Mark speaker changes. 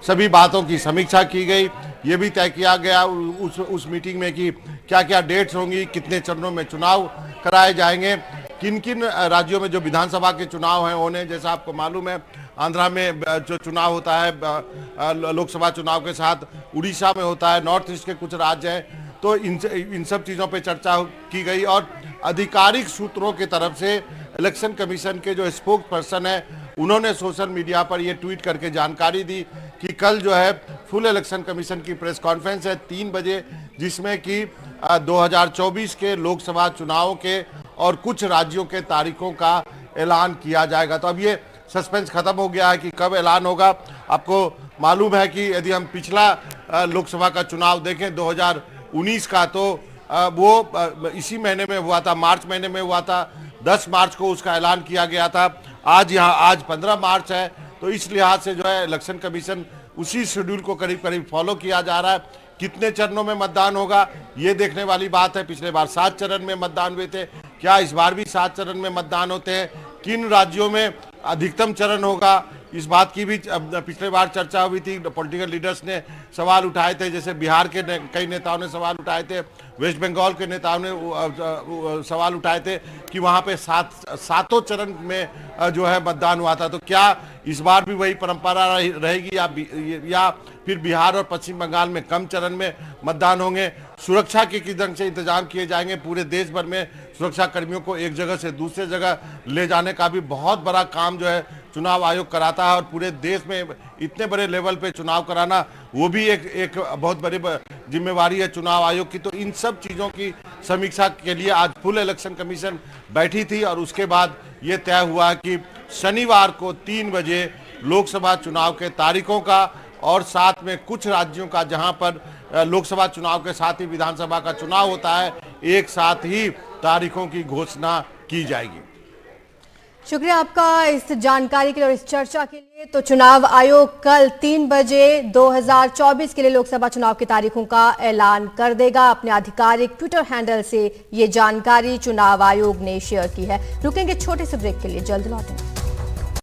Speaker 1: सभी बातों की समीक्षा की गई। ये भी तय किया गया उस मीटिंग में कि क्या क्या डेट्स होंगी, कितने चरणों में चुनाव कराए जाएंगे, किन किन राज्यों में जो विधानसभा के चुनाव हैं उन्हें, जैसा आपको मालूम है आंध्रा में जो चुनाव होता है लोकसभा चुनाव के साथ, उड़ीसा में होता है, नॉर्थ ईस्ट के कुछ राज्य हैं। तो इन सब चीज़ों पे चर्चा की गई और आधिकारिक सूत्रों की तरफ से इलेक्शन कमीशन के जो स्पोक्स पर्सन है उन्होंने सोशल मीडिया पर ये ट्वीट करके जानकारी दी कि कल जो है फुल इलेक्शन कमीशन की प्रेस कॉन्फ्रेंस है 3 बजे, जिसमें कि 2024 के लोकसभा चुनाव के और कुछ राज्यों के तारीखों का ऐलान किया जाएगा। तो अब ये सस्पेंस खत्म हो गया है कि कब ऐलान होगा। आपको मालूम है कि यदि हम पिछला लोकसभा का चुनाव देखें 2019 का, तो वो इसी महीने में हुआ था, मार्च महीने में हुआ था। 10 मार्च को उसका ऐलान किया गया था। आज 15 मार्च है, तो इस लिहाज से जो है इलेक्शन कमीशन उसी शेड्यूल को करीब करीब फॉलो किया जा रहा है। कितने चरणों में मतदान होगा ये देखने वाली बात है। पिछले बार 7 चरण में मतदान हुए थे, क्या इस बार भी 7 चरण में मतदान होते हैं? किन राज्यों में अधिकतम चरण होगा, इस बात की भी पिछले बार चर्चा हुई थी। पॉलिटिकल लीडर्स ने सवाल उठाए थे, जैसे बिहार के कई नेताओं ने सवाल उठाए थे, वेस्ट बंगाल के नेताओं ने सवाल उठाए थे कि वहाँ पे सातों चरण में जो है मतदान हुआ था। तो क्या इस बार भी वही परंपरा रहेगी या फिर बिहार और पश्चिम बंगाल में कम चरण में मतदान होंगे? सुरक्षा के किस ढंग से इंतजाम किए जाएंगे? पूरे देश भर में सुरक्षा कर्मियों को एक जगह से दूसरे जगह ले जाने का भी बहुत बड़ा काम जो है चुनाव आयोग कराता है, और पूरे देश में इतने बड़े लेवल पे चुनाव कराना वो भी एक बहुत बड़ी जिम्मेवारी है चुनाव आयोग की। तो इन सब चीज़ों की समीक्षा के लिए आज फुल इलेक्शन कमीशन बैठी थी और उसके बाद ये तय हुआ कि शनिवार को 3 बजे लोकसभा चुनाव के तारीखों का और साथ में कुछ राज्यों का जहां पर लोकसभा चुनाव के साथ ही विधानसभा का चुनाव होता है, एक साथ ही तारीखों की घोषणा की जाएगी।
Speaker 2: शुक्रिया आपका इस जानकारी के लिए और इस चर्चा के लिए। तो चुनाव आयोग कल 3 बजे 2024 के लिए लोकसभा चुनाव की तारीखों का ऐलान कर देगा। अपने आधिकारिक ट्विटर हैंडल से ये जानकारी चुनाव आयोग ने शेयर की है। रुकेंगे छोटे से ब्रेक के लिए, जल्द लौटेंगे।